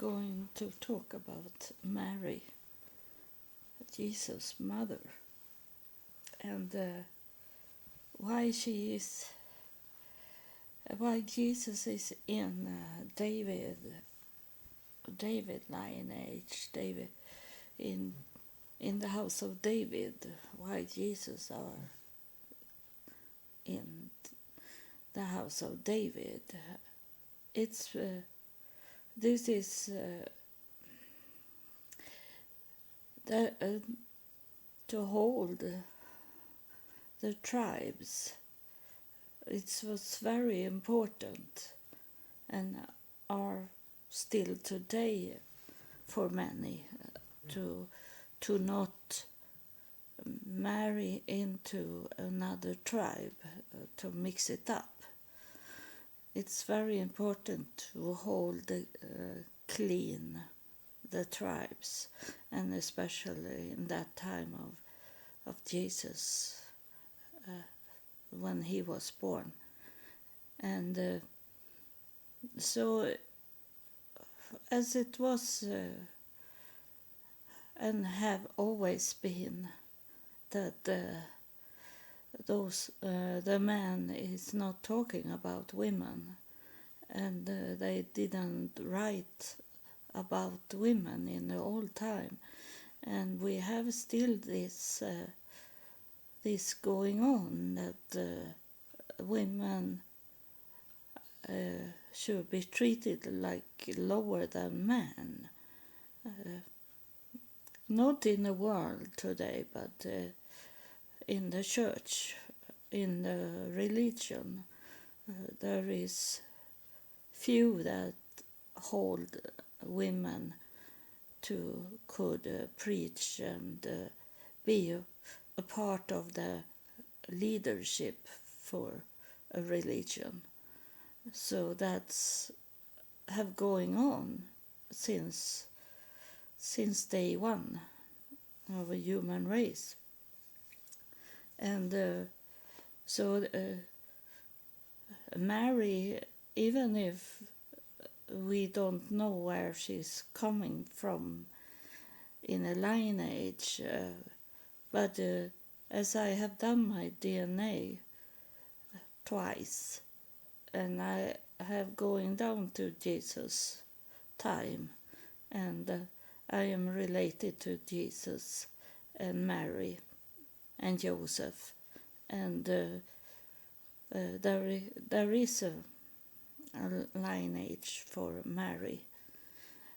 going to talk about Mary, Jesus' mother, and why Jesus is in David lineage, David in the house of David. Why Jesus are in the house of David? It's this is to hold the tribes. It was very important and are still today for many to not marry into another tribe, to mix it up. It's very important to hold clean the tribes, and especially in that time of Jesus when he was born. And so as it was and have always been that the man is not talking about women, and they didn't write about women in the old time, and we have still this going on that women should be treated like lower than men. Not in the world today, but in the church, in the religion, there is few that hold women could preach and be a part of the leadership for a religion. So that's have going on since day one of a human race. And so Mary, even if we don't know where she's coming from in a lineage, but as I have done my DNA twice, and I have going down to Jesus' time, and I am related to Jesus and Mary and Joseph, and there is a lineage for Mary,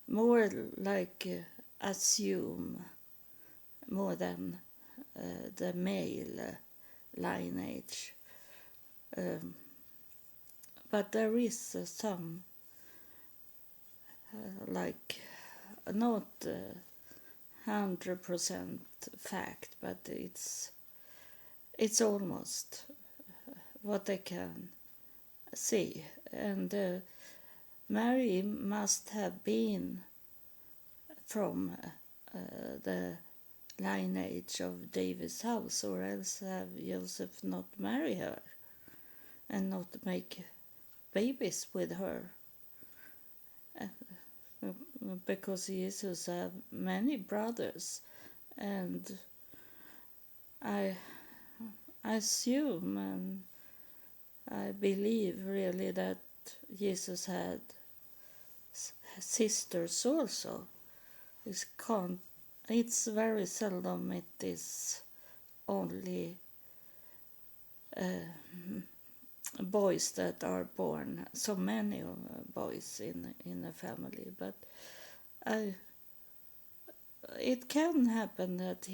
more like assume more than the male lineage, but there is some like not 100% fact, but it's almost what I can see. And Mary must have been from the lineage of David's house, or else have Joseph not marry her and not make babies with her, because Jesus had many brothers, and I assume and I believe really that Jesus had sisters also. It's very seldom it is only boys that are born, so many boys in a family, but it can happen that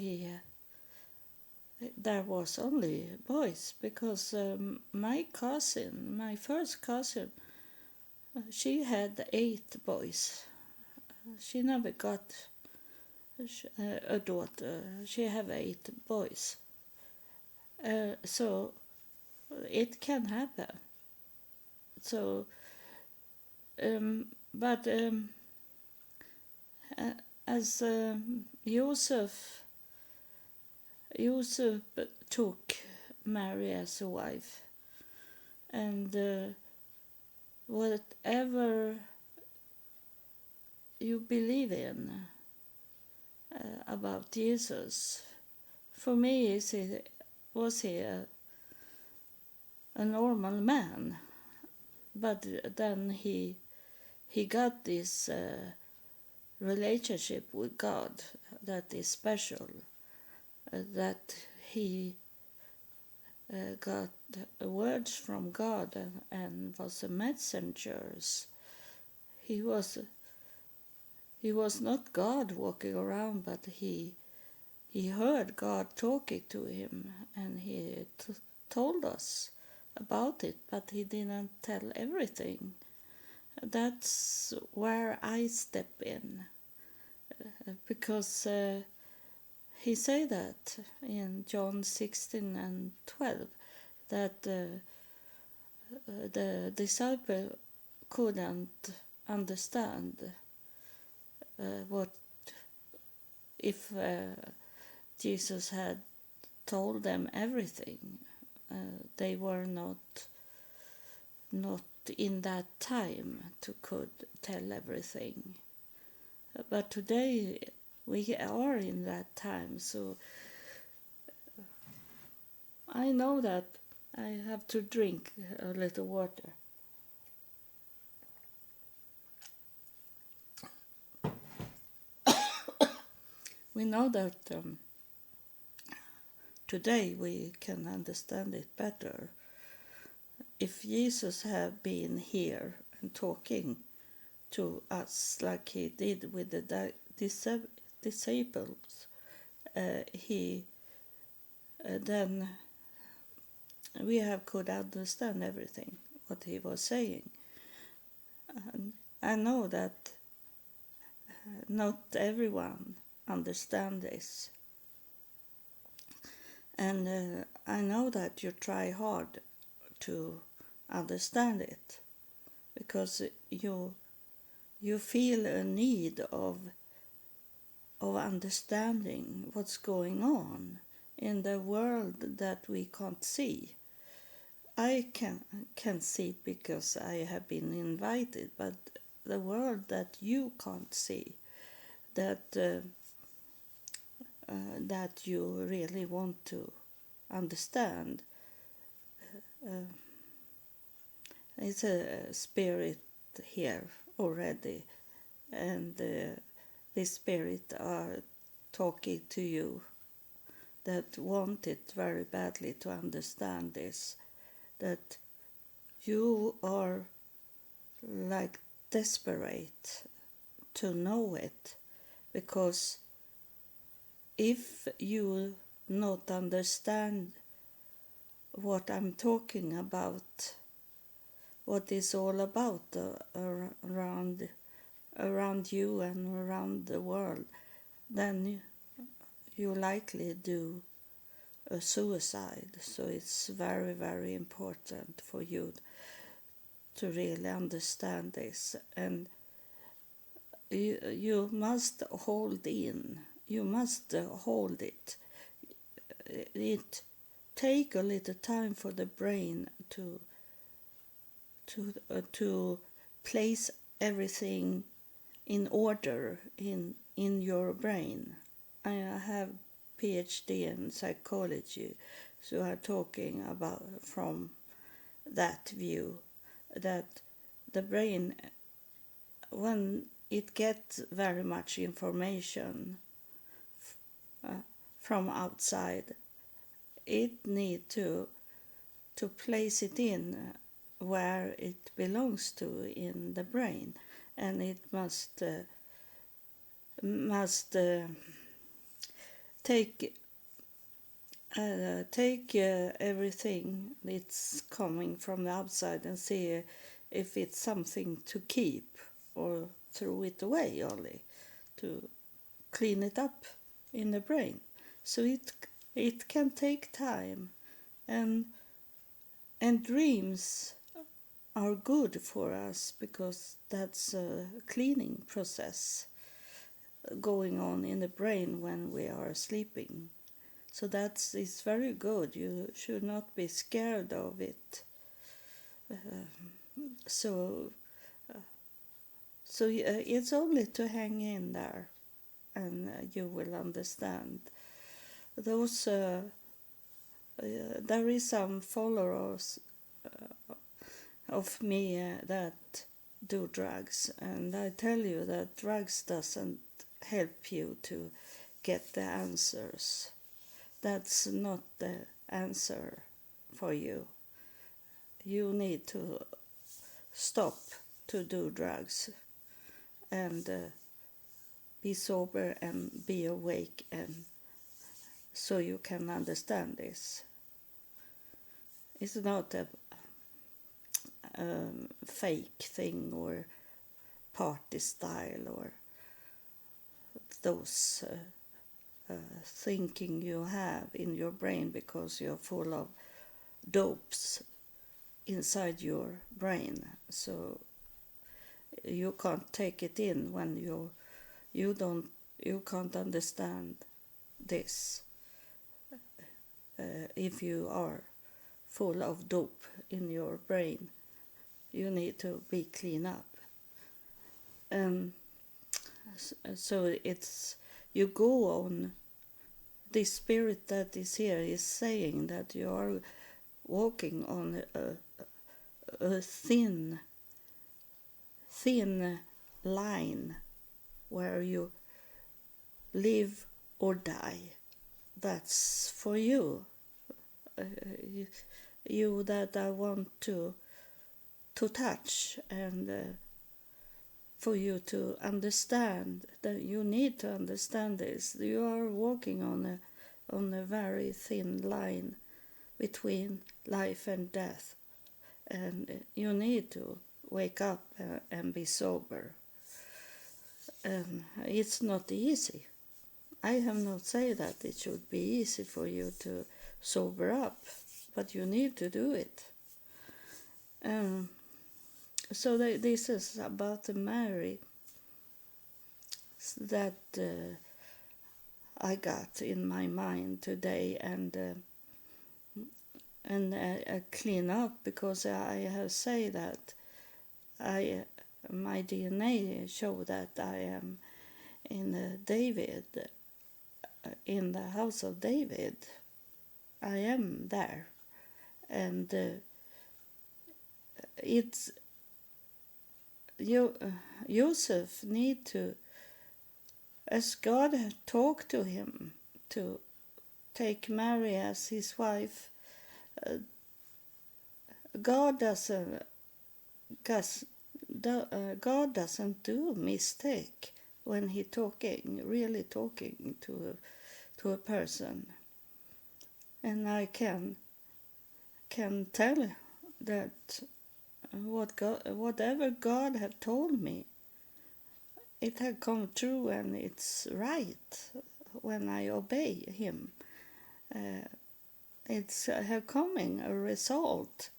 there was only boys, because my first cousin, she had 8 boys. She never got a daughter. She have 8 boys. So it can happen. So, but as Joseph took Mary as a wife, and whatever you believe in about Jesus. For me, was he a normal man? But then he got this relationship with God that is special, that he got words from God and was a messenger. He was not God walking around, but he heard God talking to him, and he told us about it, but he didn't tell everything. That's where I step in, because he said that in John 16 and 12, that the disciple couldn't understand what if Jesus had told them everything. They were not in that time to could tell everything. But today we are in that time, so I know that I have to drink a little water. We know that today we can understand it better. If Jesus had been here and talking to us like he did with the disciples, then we could understand everything what he was saying. I know that not everyone understands this, and I know that you try hard to understand it, because you feel a need of understanding what's going on in the world that we can't see. I can see because I have been invited, but the world that you can't see, that you really want to understand, it's a spirit here already, and this spirit are talking to you that want it very badly to understand this, that you are like desperate to know it, because if you not understand what I'm talking about, what is all about around you and around the world, then you likely do a suicide. So it's very, very important for you to really understand this, and you must hold in. You must hold it. It take a little time for the brain to place everything in order in your brain. I have PhD in psychology, so I'm talking about from that view, that the brain, when it gets very much information from outside, it need to place it in where it belongs to in the brain, and it must take everything that's coming from the outside and see if it's something to keep, or throw it away only, to clean it up in the brain. So it can take time, and dreams are good for us, because that's a cleaning process going on in the brain when we are sleeping. So it's very good. You should not be scared of it. So So it's only to hang in there, and you will understand. Those there is some followers of me that do drugs, and I tell you that drugs doesn't help you to get the answers. That's not the answer for you. You need to stop to do drugs and be sober and be awake, and so you can understand this. It's not a fake thing or party style or those thinking you have in your brain because you're full of dopes inside your brain, so you can't take it in when you can't understand this. If you are full of dope in your brain, you need to be clean up. So it's, you go on, this spirit that is here is saying that you are walking on a thin line where you live or die. That's for you. You that I want to touch, and for you to understand that you need to understand this. You are walking on a very thin line between life and death, and you need to wake up and be sober. It's not easy. I have not said that it should be easy for you to sober up, but you need to do it. So this is about the Mary that I got in my mind today, and clean up, because I have said that my DNA show that I am in David, in the house of David. I am there, and it's Joseph need to, as God had talked to him to take Mary as his wife. God doesn't do mistake when he really talking to a person, and I can tell that whatever God have told me, it had come true, and it's right when I obey him. It's coming a result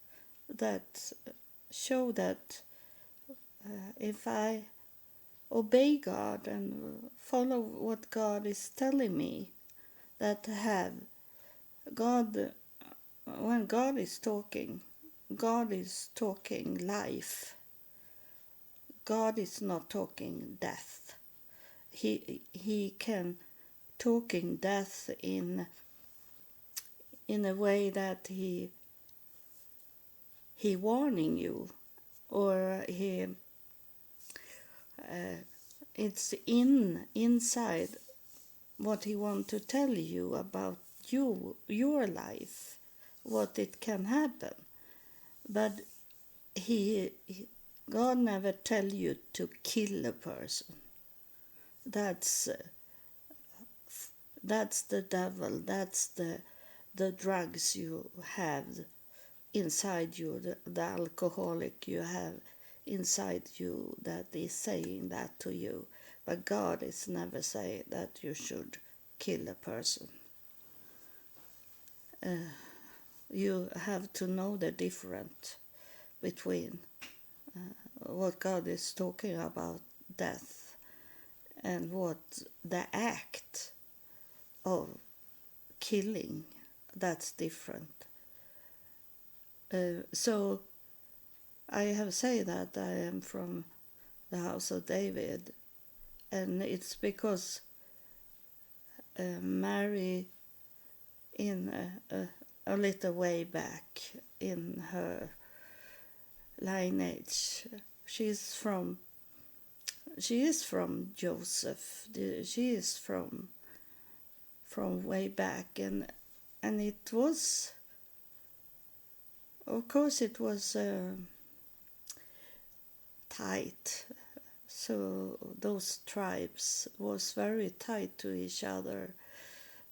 that show that if I obey God and follow what God is telling me, that have God, when God is talking life. God is not talking death. He can talking death in a way that he warning you, or it's inside what he want to tell you about your life, what it can happen. But God never tell you to kill a person. That's the devil. That's the drugs you have inside you, the alcoholic you have inside you that is saying that to you. But God is never saying that you should kill a person. You have to know the difference between what God is talking about, death, and what the act of killing, that's different. So I have said that I am from the house of David. And it's because Mary, in a little way back in her lineage, she is from Joseph. She is from way back, and it was, of course, it was tight. So those tribes was very tight to each other,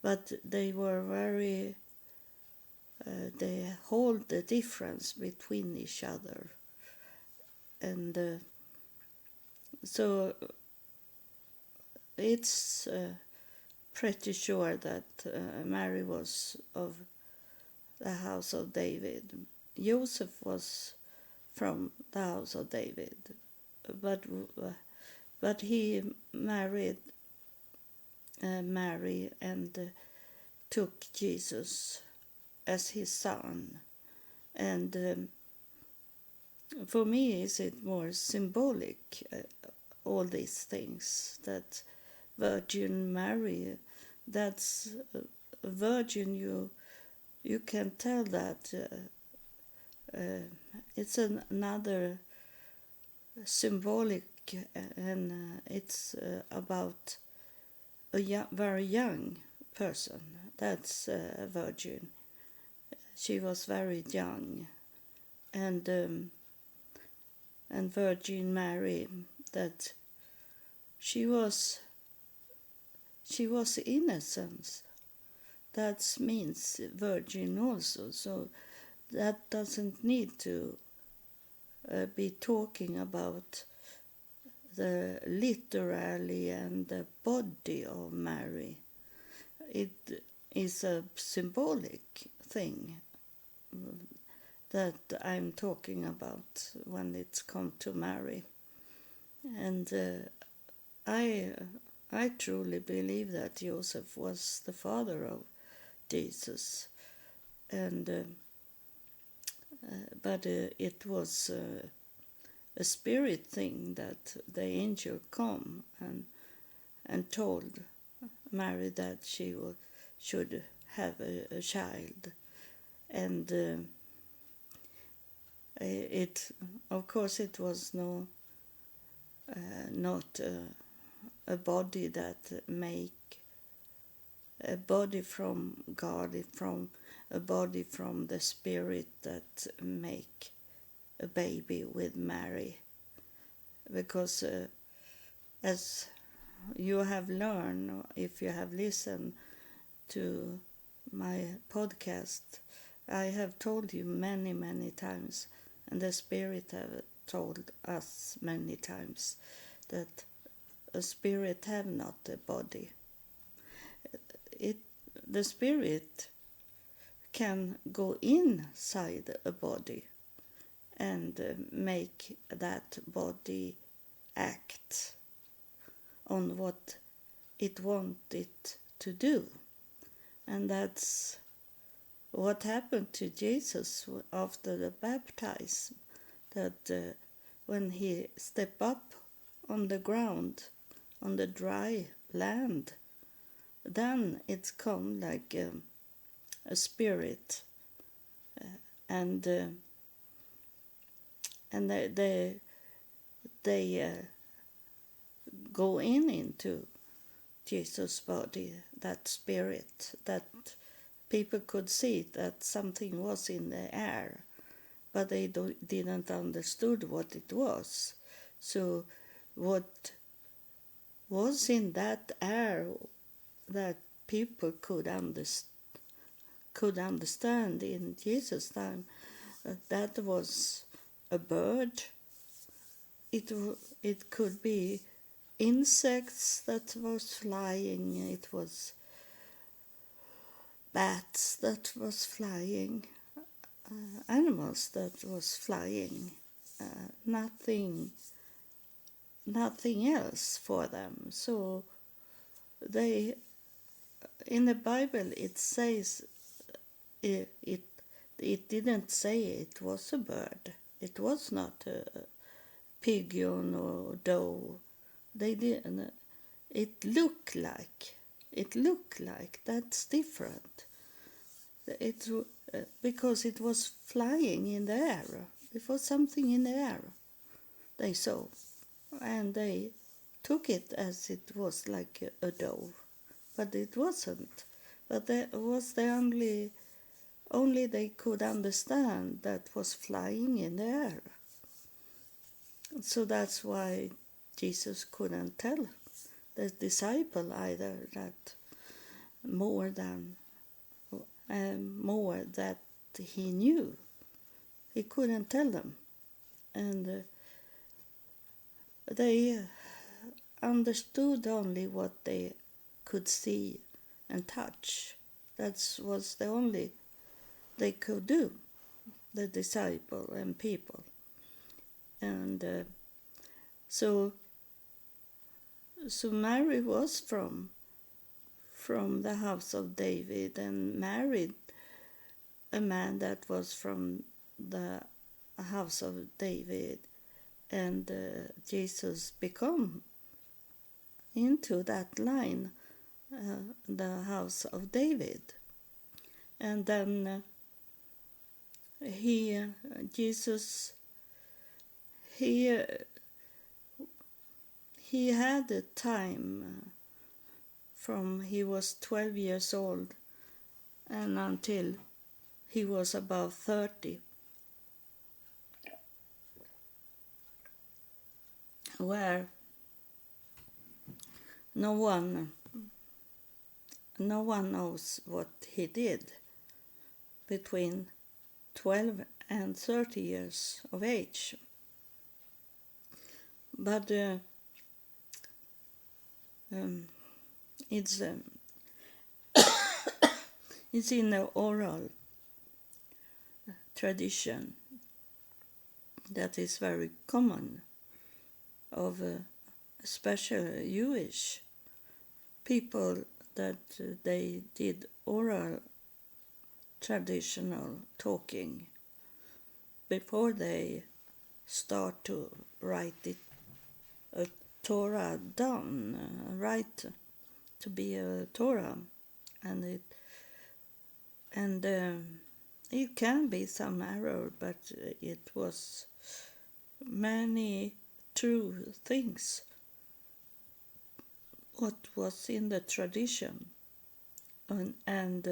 but they were very. They hold the difference between each other, and so it's pretty sure that Mary was of the house of David. Joseph was from the house of David, but he married Mary and took Jesus as his son. And for me, is it more symbolic, all these things, that Virgin Mary, that's a virgin, you can tell that it's another symbolic, and it's about a very young person. That's a virgin. She was very young, and Virgin Mary, that she was innocent. That means virgin also. So that doesn't need to be talking about the literally and the body of Mary. It is a symbolic thing that I'm talking about when it's come to Mary. And I truly believe that Joseph was the father of Jesus, and but it was a spirit thing, that the angel come and told Mary that she should have a child, and it, of course, it was not a body that make a body from God, from a body from the Spirit that make a baby with Mary, because as you have learned, if you have listened to my podcast, I have told you many times, and the Spirit have told us many times, that a spirit have not a body. The spirit can go inside a body and make that body act on what it wants it to do. And that's what happened to Jesus after the baptism, that when he stepped up on the ground, on the dry land, then it's come like a spirit, and they go into Jesus' body, that spirit, that people could see that something was in the air, but they didn't understood what it was. So what was in that air that people could understand in Jesus' time, that was a bird. It could be insects that was flying. It was bats that was flying, animals that was flying. Nothing else for them. So they, in the Bible, it says it didn't say it was a bird. It was not pigeon or doe. They didn't. It looked like. That's different. It because it was flying in the air. It was something in the air. They saw, and they took it as it was like a dove, but it wasn't. But that was the only they could understand that was flying in the air. So that's why Jesus couldn't tell the disciple either that more that he knew. He couldn't tell them, and they understood only what they could see and touch. That was the only they could do, the disciple and people. And so Mary was from the house of David and married a man that was from the house of David, and Jesus became into that line, the house of David. And then Jesus had a time from he was 12 years old and until he was about 30, where no one knows what he did between 12 and 30 years of age. But it's in the oral tradition that is very common of especially Jewish people, that they did oral traditional talking before they start to write a Torah down, write to be a Torah, and it can be some error, but it was many true things what was in the tradition, and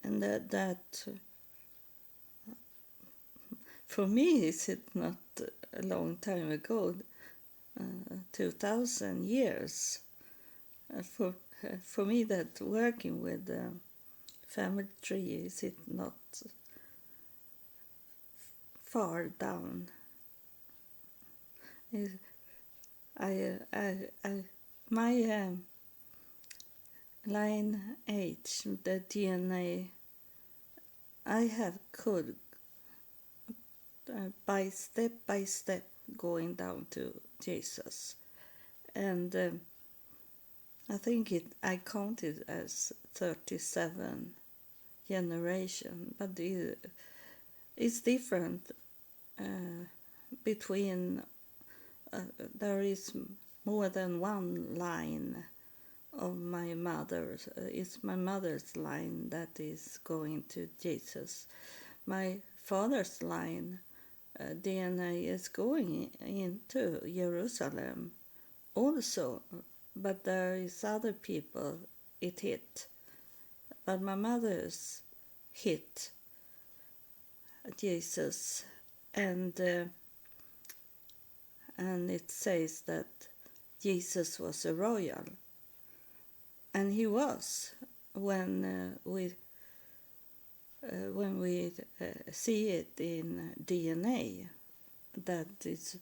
that for me is it not a long time ago, 2,000 years. For me, that working with the family tree, is it not far down? My line H, the DNA, I have could by step going down to Jesus, and I think I counted as 37 generation, but it's different between. There is more than one line of my mother's. It's my mother's line that is going to Jesus. My father's line, DNA, is going into Jerusalem also, but there is other people it hit. But my mother's hit Jesus, and it says that Jesus was a royal, and he was when we see it in DNA that it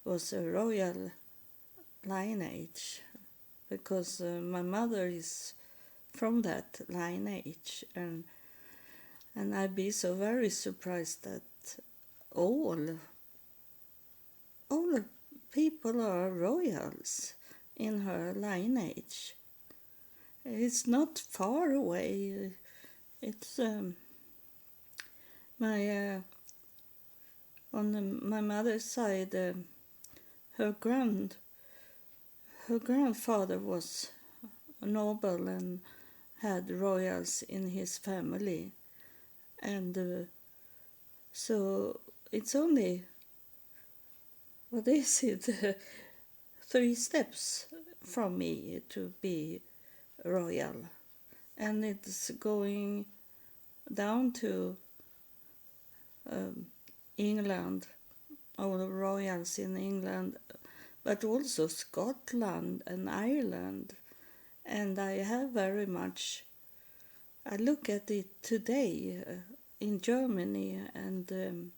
was a royal lineage, because my mother is from that lineage, and I'd be so very surprised that all the people are royals in her lineage. It's not far away. It's my on my mother's side, her grandfather was noble and had royals in his family, and so it's only, what is it, 3 steps from me to be royal, and it's going down to England, all the royals in England, but also Scotland and Ireland. And I have very much, I look at it today in Germany, and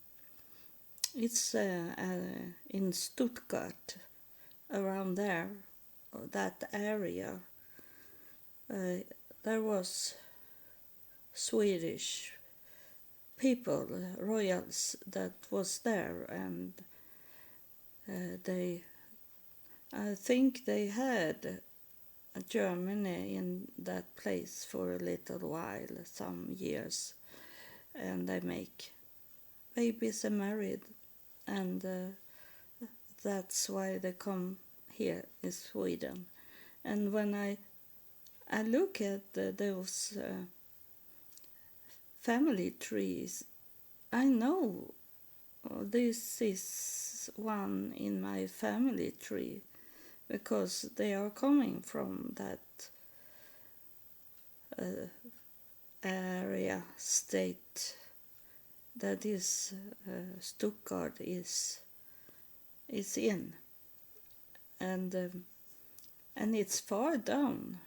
it's in Stuttgart, around there, that area. There was Swedish people, royals, that was there, and I think they had Germany in that place for a little while, some years, and they make babies and married, and that's why they come here in Sweden. And when I look at those family trees, I know this is one in my family tree, because they are coming from that area, state, that is Stuttgart is in, and it's far down.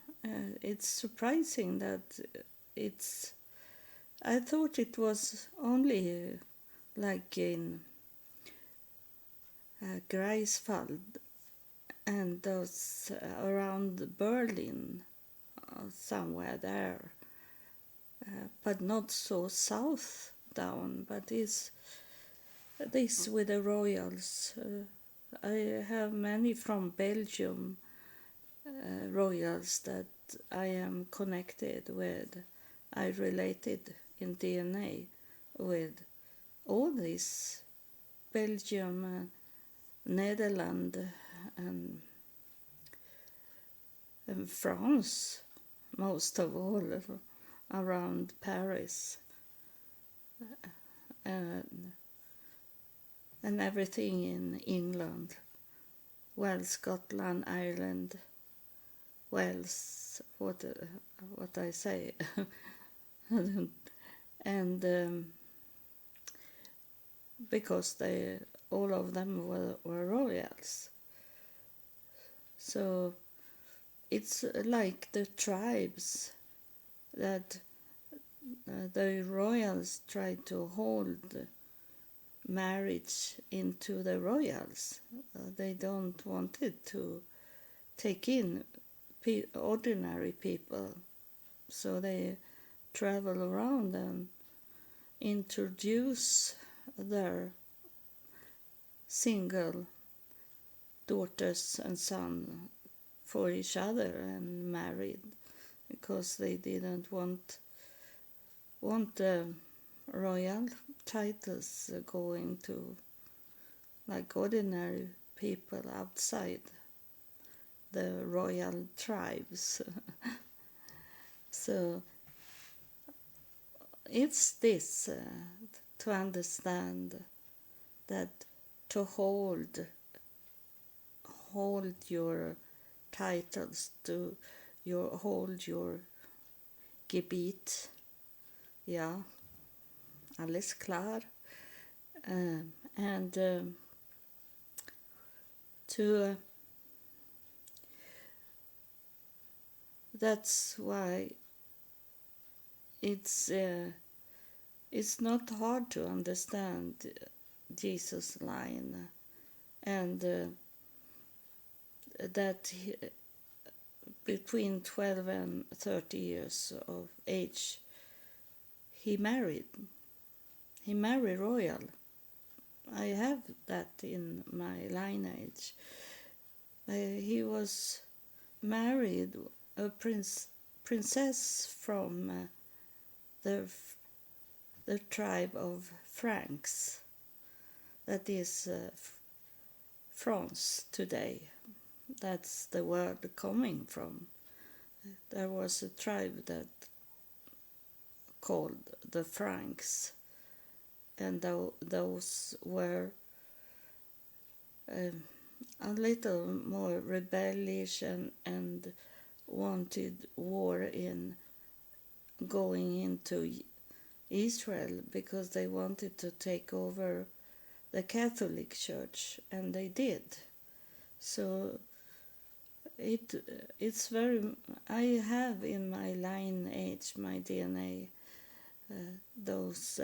It's surprising that it's. I thought it was only like in Greifswald and those around Berlin, somewhere there, but not so south down. But this with the royals, I have many from Belgium, royals that I am connected with. I related in DNA with all these Belgium, Netherlands, and France, most of all, around Paris, and everything in England, Wales, Scotland, Ireland, Wales, what I say, and because all of them were royals. So it's like the tribes that the royals try to hold marriage into the royals. They don't want it to take in ordinary people, so they travel around and introduce their single daughters and sons for each other and married, because they didn't want royal titles going to like ordinary people outside the royal tribes. So it's this to understand that to hold your titles, to hold your Gebiet, ja, alles klar, and to that's why it's not hard to understand Jesus' line, and that between 12 and 30 years of age he married royal. I have that in my lineage. He was married a princess from the tribe of Franks, that is France today. That's the word coming from. There was a tribe that called the Franks, and those were a little more rebellious and wanted war in going into Israel because they wanted to take over the Catholic Church, and they did. So it's very. I have in my lineage, my DNA, those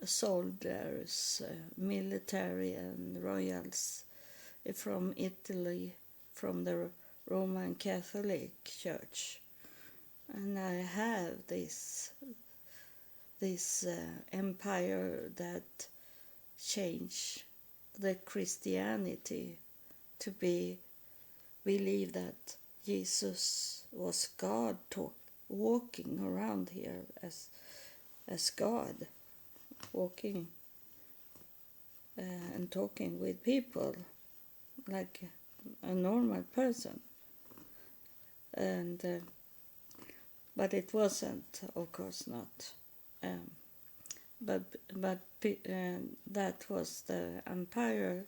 soldiers, military and royals from Italy, from the Roman Catholic Church, and I have this empire that changed the Christianity to believe that Jesus was God walking around here as God, walking and talking with people like a normal person. And but it wasn't, of course not. But that was the empire.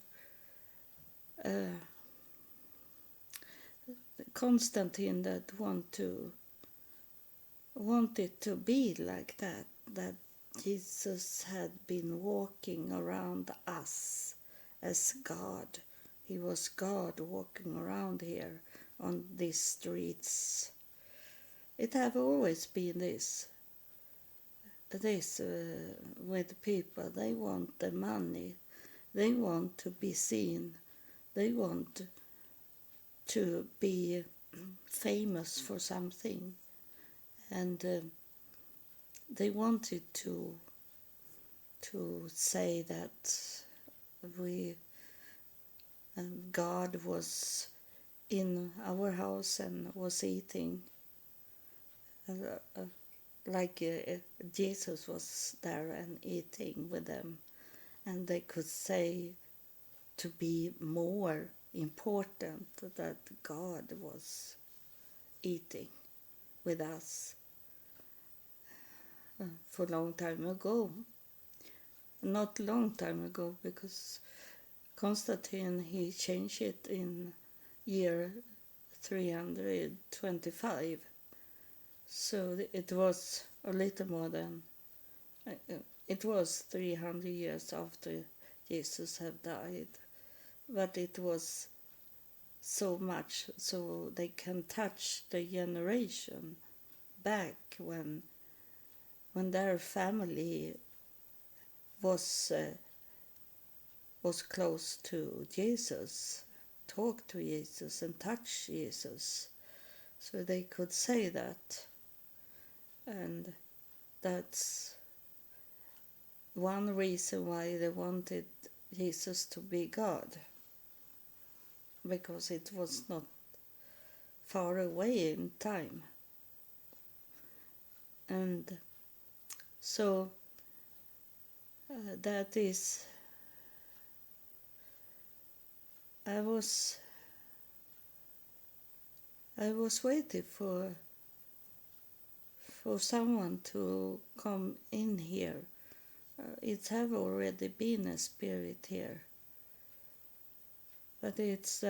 Constantine that wanted to be like that Jesus had been walking around us as God. He was God walking around here on these streets. It have always been this with people. They want the money. They want to be seen. They want to be famous for something. And they wanted to say that God was in our house and was eating, like Jesus was there and eating with them, and they could say to be more important that God was eating with us for a long time ago. Not long time ago, because Constantine, he changed it in year 325. So it was a little more than, it was 300 years after Jesus had died. But it was so much so they can touch the generation back when their family was close to Jesus, talked to Jesus and touched Jesus, so they could say that. And that's one reason why they wanted Jesus to be God, because it was not far away in time. And so that is, I was waiting for someone to come in here. It have already been a spirit here, but it's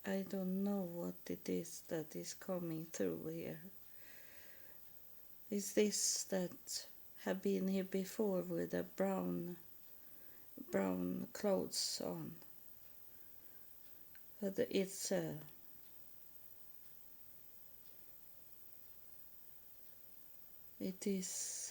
I don't know what it is that is coming through here. Is this that have been here before with the brown clothes on? But it's it is